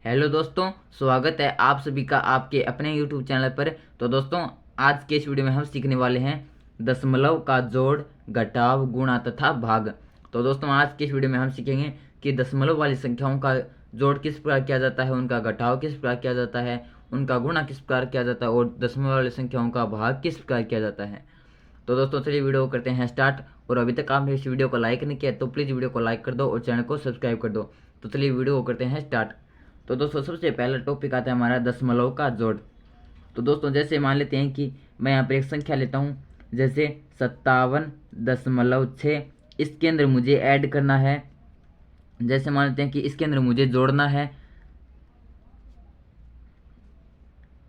Hello दोस्तों, स्वागत है आप सभी का आपके अपने YouTube चैनल पर। तो दोस्तों, आज के इस वीडियो में हम सीखने वाले हैं दशमलव का जोड़, घटाव, गुणा तथा भाग। तो दोस्तों, आज के इस वीडियो में हम सीखेंगे कि दशमलव वाली संख्याओं का जोड़ किस प्रकार किया जाता है, उनका घटाव किस प्रकार किया जाता है, उनका गुणा किस प्रकार किया जाता है और दशमलव वाली संख्याओं का भाग किस प्रकार किया जाता है। तो दोस्तों, चलिए वीडियो को करते हैं स्टार्ट। और अभी तक आपने इस वीडियो को लाइक नहीं किया तो प्लीज़ वीडियो को लाइक कर दो और चैनल को सब्सक्राइब कर दो। तो चलिए वीडियो को करते हैं स्टार्ट। तो दोस्तों, सबसे पहला टॉपिक आता है हमारा दशमलव का जोड़। तो दोस्तों, जैसे मान लेते हैं कि मैं यहाँ पर एक संख्या लेता हूँ, जैसे 57.6। इसके अंदर मुझे ऐड करना है, जैसे मान लेते हैं कि इसके अंदर मुझे जोड़ना है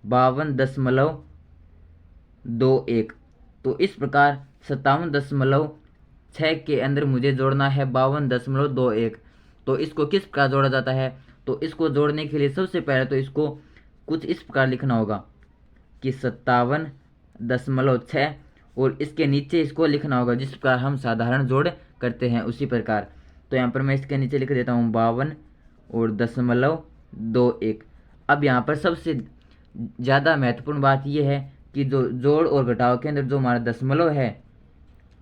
52.21। तो इस प्रकार 57.6 के अंदर मुझे जोड़ना है 52.21। तो इसको किस प्रकार जोड़ा जाता है? तो इसको जोड़ने के लिए सबसे पहले तो इसको कुछ इस प्रकार लिखना होगा कि 57.6 और इसके नीचे इसको लिखना होगा जिस प्रकार हम साधारण जोड़ करते हैं उसी प्रकार। तो यहाँ पर मैं इसके नीचे लिख देता हूँ 52.21। अब यहाँ पर सबसे ज़्यादा महत्वपूर्ण बात यह है कि जो जोड़ और घटाव के अंदर जो हमारा दशमलव है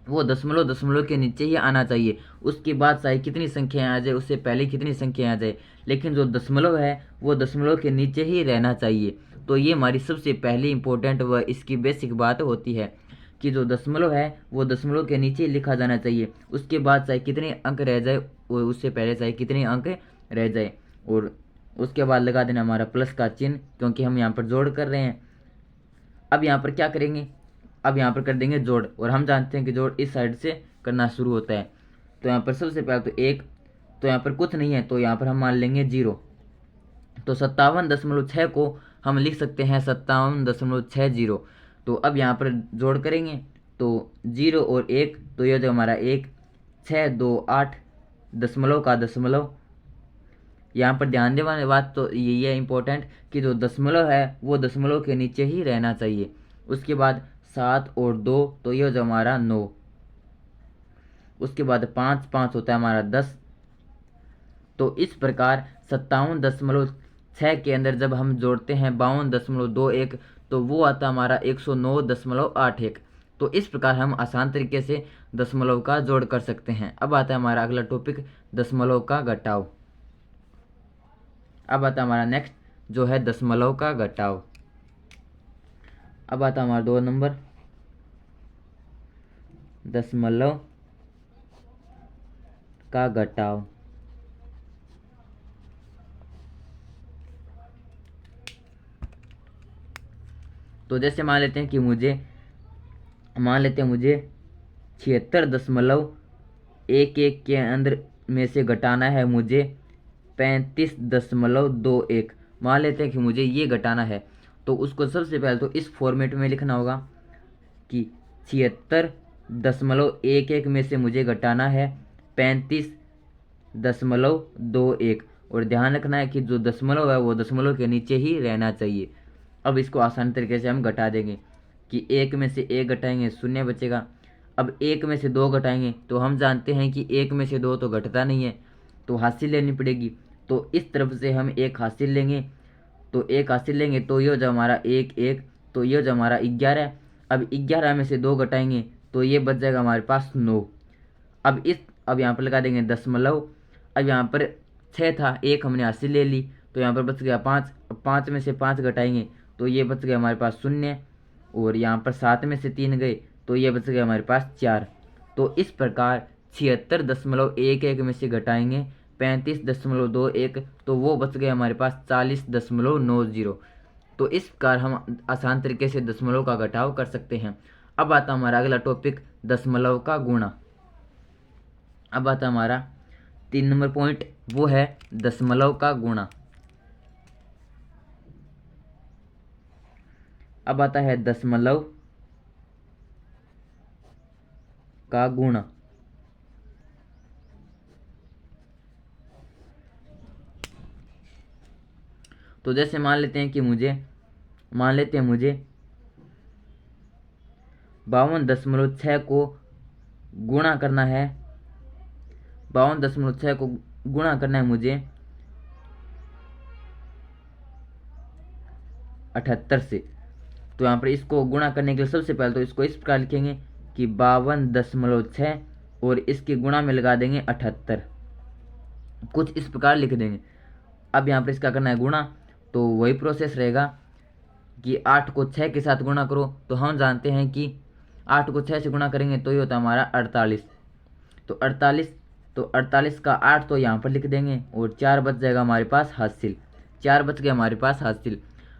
वो दशमलव दशमलव के नीचे ही आना चाहिए। उसके बाद चाहे कितनी संख्याएं आ जाए, उससे पहले कितनी संख्याएं आ जाए, लेकिन जो दशमलव है वो दशमलव के नीचे ही रहना चाहिए। तो ये हमारी सबसे पहली इंपॉर्टेंट व इसकी बेसिक बात होती है कि जो दशमलव है वो दशमलव के नीचे लिखा जाना चाहिए। उसके बाद चाहे कितने अंक रह जाए और उससे पहले चाहे कितने अंक रह जाए, और उसके बाद लगा देना हमारा प्लस का चिन्ह, क्योंकि हम यहाँ पर जोड़ कर रहे हैं। अब यहाँ पर क्या करेंगे? अब यहाँ पर कर देंगे जोड़, और हम जानते हैं कि जोड़ इस साइड से करना शुरू होता है। तो यहाँ पर सबसे पहले तो एक, तो यहाँ पर कुछ नहीं है तो यहाँ पर हम मान लेंगे 0। तो 57.6 को हम लिख सकते हैं 57.60। तो अब यहाँ पर जोड़ करेंगे तो 0 और 1, तो यह जो हमारा 1, 6, 2, 8, दशमलव का दशमलव। यहाँ पर ध्यान देने वाली बात तो यही है इम्पोर्टेंट कि जो दशमलव है वो दशमलव के नीचे ही रहना चाहिए। उसके बाद 7 और 2, तो यह जो हमारा 9। उसके बाद 5, 5 होता है हमारा 10। तो इस प्रकार 57.6 के अंदर जब हम जोड़ते हैं 52.21, तो वो आता हमारा 109.81। तो इस प्रकार हम आसान तरीके से दशमलव का जोड़ कर सकते हैं। अब आता है हमारा अगला टॉपिक, दशमलव का घटाव। अब आता हमारा नेक्स्ट जो है दशमलव का घटाव। अब आता हमारा 2 नंबर, दशमलव का घटाव। तो जैसे मान लेते हैं कि मुझे 76.11 के अंदर में से घटाना है मुझे 35.21। मान लेते हैं कि मुझे ये घटाना है, तो उसको सबसे पहले तो इस फॉर्मेट में लिखना होगा कि 76.11 में से मुझे घटाना है 35.21। और ध्यान रखना है कि जो दशमलव है वो दशमलव के नीचे ही रहना चाहिए। अब इसको आसान तरीके से हम घटा देंगे कि 1 में से 1 घटाएंगे, शून्य बचेगा। अब 1 में से 2 घटाएंगे, तो हम जानते हैं कि 1 में से 2 तो घटता नहीं है, तो हासिल लेनी पड़ेगी। तो इस तरफ से हम 1 हासिल लेंगे, तो 1 हासिल लेंगे तो ये जो हमारा 1 1, तो ये जो हमारा 11। अब 11 में से 2 घटाएंगे तो ये बच जाएगा हमारे पास 9। अब यहाँ पर लगा देंगे दशमलव। अब यहाँ पर 6 था, 1 हमने हासिल ले ली, तो यहाँ पर बच गया 5। अब 5 में से 5 घटाएंगे तो ये बच गया हमारे पास 0। और यहाँ पर 7 में से 3 गए तो ये बच गया हमारे पास 4। तो इस प्रकार 76.11 में से घटाएंगे 35.21, तो वो बच गए हमारे पास 40.90। तो इस प्रकार हम आसान तरीके से दशमलव का घटाव कर सकते हैं। अब आता हमारा अगला टॉपिक, दशमलव का गुणा। अब आता हमारा 3 नंबर पॉइंट, वो है दशमलव का गुणा। अब आता है दशमलव का गुणा। तो जैसे मान लेते हैं मुझे 52.6 को गुणा करना है। 52.6 को गुणा करना है मुझे 78 से। तो यहाँ पर इसको गुणा करने के लिए सबसे पहले तो इसको इस प्रकार लिखेंगे कि 52.6 और इसके गुणा में लगा देंगे 78, कुछ इस प्रकार लिख देंगे। अब यहाँ पर इसका करना है गुणा, तो वही प्रोसेस रहेगा कि 8 को 6 के साथ गुणा करो, तो हम जानते हैं कि 8 को 6 से गुणा करेंगे तो ये होता है हमारा 48। तो 48 का 8 तो यहाँ पर लिख देंगे और 4 बच जाएगा हमारे पास हासिल, 4 बच गया हमारे पास हासिल।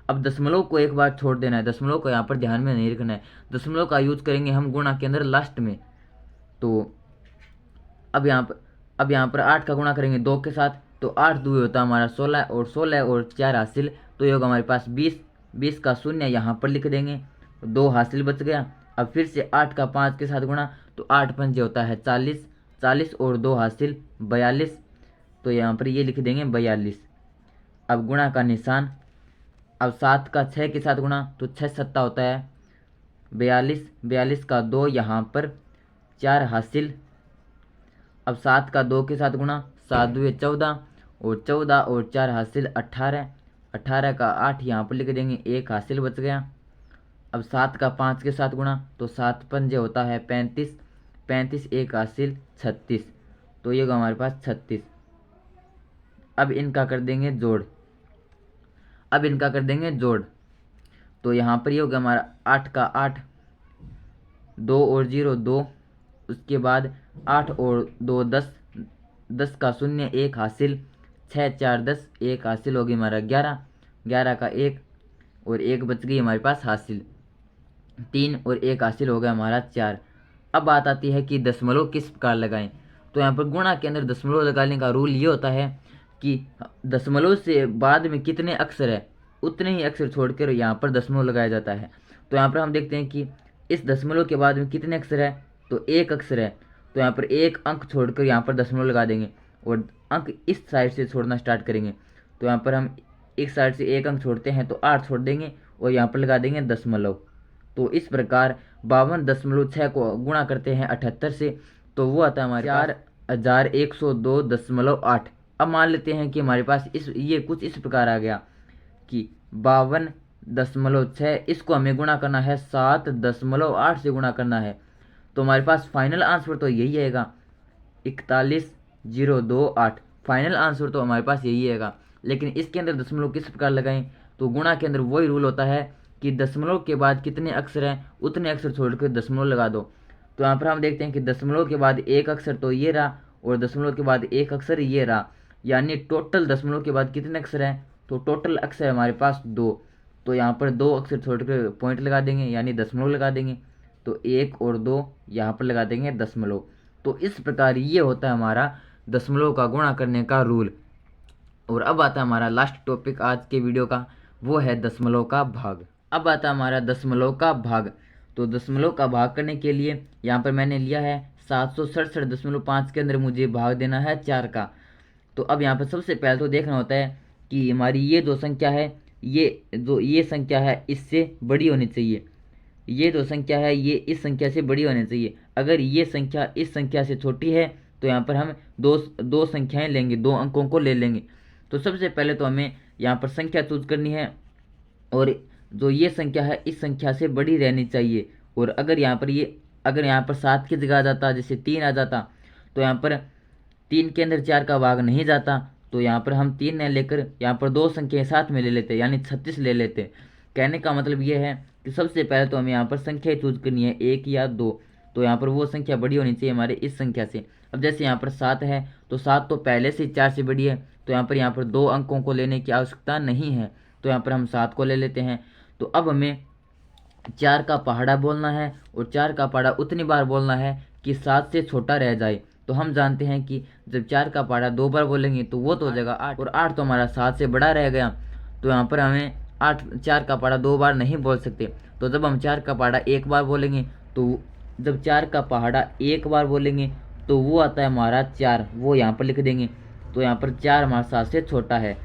अब दशमलव को एक बार छोड़ देना है, दशमलव को यहाँ पर ध्यान में नहीं रखना है, दशमलव का यूज करेंगे हम गुणा के अंदर लास्ट में। तो अब यहाँ पर 8 का गुणा करेंगे 2 के साथ, तो 8 2 होता है हमारा 16 और 16 और 4 हासिल, तो ये होगा हमारे पास 20। 20 का शून्य यहाँ पर लिख देंगे, 2 हासिल बच गया। अब फिर से 8 का 5 के साथ गुणा, तो 8 पंजे होता है 40, 40 और 2 हासिल 42, तो यहाँ पर ये लिख देंगे 42। अब गुणा का निशान, अब 7 का 6 के साथ गुणा, तो 6 सत्ता होता है 42, 42 का 2 यहाँ पर 4 हासिल। अब 7 का 2 के साथ गुणा, 7 2 14 और 14 और 4 हासिल 18, 18 का 8 यहाँ पर लिख देंगे, 1 हासिल बच गया। अब 7 का 5 के साथ गुणा, तो 7 पंजे होता है 35, 35 1 हासिल 36, तो ये होगा हमारे पास 36। अब इनका कर देंगे जोड़, तो यहाँ पर ये हो गया हमारा 8 का 8, 2 और 0 2, उसके बाद 8 और 2 10, 10 का शून्य 1 हासिल, 6 4 10, 1 हासिल होगी हमारा 11, 11 का 1 और 1 बच गई हमारे पास हासिल, 3 और 1 हासिल हो गया हमारा 4। अब बात आती है कि दशमलव किस प्रकार लगाएं। तो यहाँ पर गुणा के अंदर दशमलव लगाने का रूल ये होता है कि दशमलव से बाद में कितने अक्षर है उतने ही अक्षर छोड़कर यहाँ पर दशमलव लगाया जाता है। तो यहाँ पर हम देखते हैं कि इस दशमलव के बाद में कितने अक्षर है, तो 1 अक्षर है, तो यहाँ पर 1 अंक छोड़कर यहाँ पर दशमलव लगा देंगे और अंक इस साइड से छोड़ना स्टार्ट करेंगे। तो यहाँ पर हम एक साइड से 1 अंक छोड़ते हैं तो 8 छोड़ देंगे और यहाँ पर लगा देंगे दशमलव। तो इस प्रकार 52.6 को गुणा करते हैं 78 से, तो वो आता है हमारे 4102.8। अब मान लेते हैं कि हमारे पास ये कुछ इस प्रकार आ गया कि 52.6, इसको हमें गुणा करना है 7.8 से गुणा करना है, तो हमारे पास फाइनल आंसर तो यही आएगा 41,028। फाइनल आंसर तो हमारे पास यही आएगा। लेकिन इसके अंदर दशमलव किस प्रकार लगाएं, तो गुणा के अंदर वही रूल होता है कि दशमलव के बाद कितने अक्षर हैं उतने अक्षर छोड़कर दशमलव लगा दो। तो यहाँ पर हम देखते हैं कि दशमलव के बाद 1 अक्षर तो ये रहा और दशमलव के बाद 1 अक्षर ये रहा, यानी टोटल दशमलव के बाद कितने अक्षर हैं, तो टोटल अक्षर हमारे पास 2, तो यहाँ पर 2 अक्षर छोड़कर पॉइंट लगा देंगे यानी दशमलव लगा देंगे, तो 1 और 2 यहाँ पर लगा देंगे दशमलव। तो इस प्रकार ये होता है हमारा दशमलव का गुणा करने का रूल। और अब आता है हमारा लास्ट टॉपिक आज के वीडियो का, वो है दशमलव का भाग। अब आता है हमारा दशमलव का भाग। तो दशमलव का भाग करने के लिए यहाँ पर मैंने लिया है 767.5 के अंदर मुझे भाग देना है 4 का। तो अब यहाँ पर सबसे पहले तो देखना होता है कि हमारी ये जो संख्या है, ये संख्या है इससे बड़ी होनी चाहिए, ये जो संख्या है ये इस संख्या से बड़ी होनी चाहिए। अगर ये संख्या इस संख्या से छोटी है तो यहाँ पर हम दो संख्याएं लेंगे, 2 अंकों को ले लेंगे। तो सबसे पहले तो हमें यहाँ पर संख्या चूज करनी है और जो ये संख्या है इस संख्या से बड़ी रहनी चाहिए। और अगर यहाँ पर 7 की जगह आ जाता, जैसे 3 आ जाता, तो यहाँ पर 3 के अंदर 4 का भाग नहीं जाता, तो यहाँ पर हम 3 न लेकर यहाँ पर 2 संख्याएं साथ में ले लेते यानी 36 ले लेते। कहने का मतलब ये है कि सबसे पहले तो हमें यहाँ पर संख्या चूज करनी है 1 या 2, तो यहाँ पर वो संख्या बड़ी होनी चाहिए हमारे इस संख्या से। अब जैसे यहाँ पर 7 है तो 7 तो पहले से 4 से बड़ी है, तो यहाँ पर 2 अंकों को लेने की आवश्यकता नहीं है, तो यहाँ पर हम 7 को ले लेते हैं। तो अब हमें 4 का पहाड़ा बोलना है और 4 का पहाड़ा उतनी बार बोलना है कि 7 से छोटा रह जाए। तो हम जानते हैं कि जब 4 का पहाड़ा 2 बार बोलेंगे तो वो तो हो जाएगा 8, और 8 तो हमारा 7 से बड़ा रह गया, तो यहाँ पर हमें 4 का पहाड़ा 2 बार नहीं बोल सकते। तो जब हम 4 का पहाड़ा 1 बार बोलेंगे, तो जब 4 का पहाड़ा 1 बार बोलेंगे तो वो आता है हमारा 4, वो यहाँ पर लिख देंगे। तो यहाँ पर 4 हमारा 7 से छोटा है।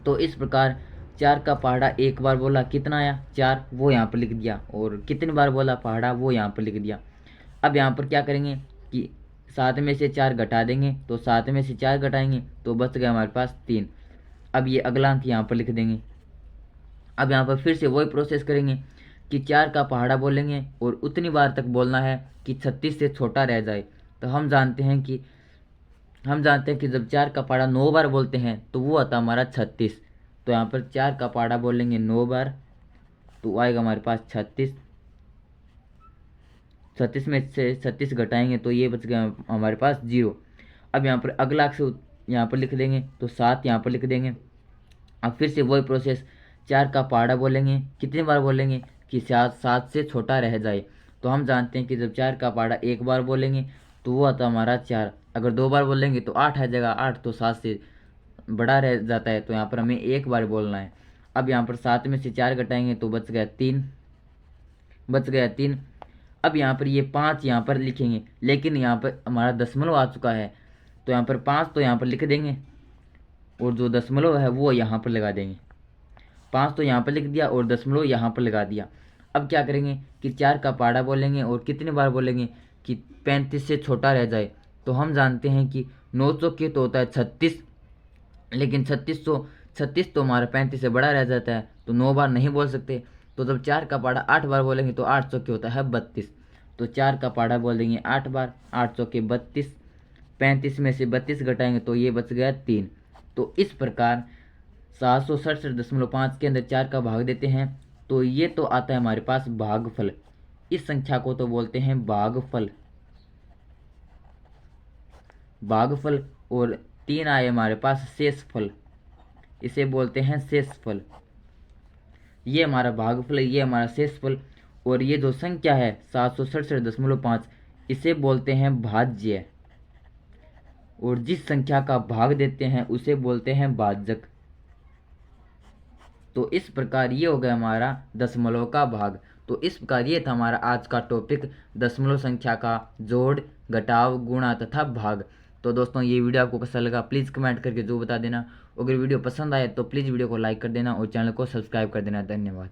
तो इस प्रकार 4 का पहाड़ा 1 बार बोला, कितना आया 4, वो यहाँ पर लिख दिया, और कितनी बार बोला पहाड़ा वो यहाँ पर लिख दिया। अब यहाँ पर क्या करेंगे कि 7 में से 4 घटा देंगे, तो 7 में से 4 घटाएंगे तो बच गया हमारे पास 3। अब ये अगला अंक यहाँ पर लिख देंगे। अब यहाँ पर फिर से वही प्रोसेस करेंगे कि 4 का पहाड़ा बोलेंगे और उतनी बार तक बोलना है कि 36 से छोटा रह जाए। तो हम जानते हैं कि जब 4 का पहाड़ा 9 बार बोलते हैं तो वो आता हमारा 36। तो यहाँ पर 4 का पहाड़ा बोलेंगे 9 बार तो आएगा हमारे पास 36। 36 में से 36 घटाएंगे तो ये बच गया हमारे पास 0। अब यहाँ पर अगला अक्षर यहाँ पर लिख देंगे तो 7 यहाँ पर लिख देंगे। अब फिर से वही प्रोसेस 4 का पहाड़ा बोलेंगे, कितनी बार बोलेंगे कि 7 से छोटा रह जाए। तो हम जानते हैं कि जब 4 का पहाड़ा 1 बार बोलेंगे तो वो आता हमारा 4। अगर 2 बार बोलेंगे तो 8 आ जाएगा, 8 तो 7 से बड़ा रह जाता है, तो यहाँ पर हमें 1 बार बोलना है। अब यहाँ पर 7 में से 4 घटाएंगे तो बच गया 3। अब यहाँ पर ये 5 यहाँ पर लिखेंगे, लेकिन यहाँ पर हमारा दशमलव आ चुका है तो यहाँ पर 5 तो यहाँ पर लिख देंगे और जो दशमलव है वो यहाँ पर लगा देंगे। 5 तो यहाँ पर लिख दिया और दशमलव यहाँ पर लगा दिया। अब क्या करेंगे कि 4 का पहाड़ा बोलेंगे और कितनी बार बोलेंगे कि 35 से छोटा रह जाए। तो हम जानते हैं कि 9 चौके तो होता है 36, लेकिन 36 तो हमारा 35 से बड़ा रह जाता है, तो 9 बार नहीं बोल सकते। तो जब 4 का पहाड़ा 8 बार बोलेंगे तो 8 चौके होता है 32। तो 4 का पहाड़ा बोल देंगे 8 बार, 8 चौके 32। 35 में से 32 घटाएंगे तो ये बच गया 3। तो इस प्रकार 767.5 के अंदर 4 का भाग देते हैं तो ये तो आता है हमारे पास भागफल। इस संख्या को तो बोलते हैं भागफल। और 3 आए हमारे पास शेषफल, इसे बोलते हैं शेषफल। ये हमारा भागफल, ये हमारा शेषफल। और ये जो संख्या है 767.5 इसे बोलते हैं भाज्य। और जिस संख्या का भाग देते हैं उसे बोलते हैं भाजक। तो इस प्रकार ये हो गया हमारा दशमलव का भाग। तो इस प्रकार ये था हमारा आज का टॉपिक, दशमलव संख्या का जोड़, घटाव, गुणा तथा भाग। तो दोस्तों ये वीडियो आपको कैसा लगा प्लीज़ कमेंट करके जो बता देना। अगर वीडियो पसंद आए तो प्लीज़ वीडियो को लाइक कर देना और चैनल को सब्सक्राइब कर देना। धन्यवाद।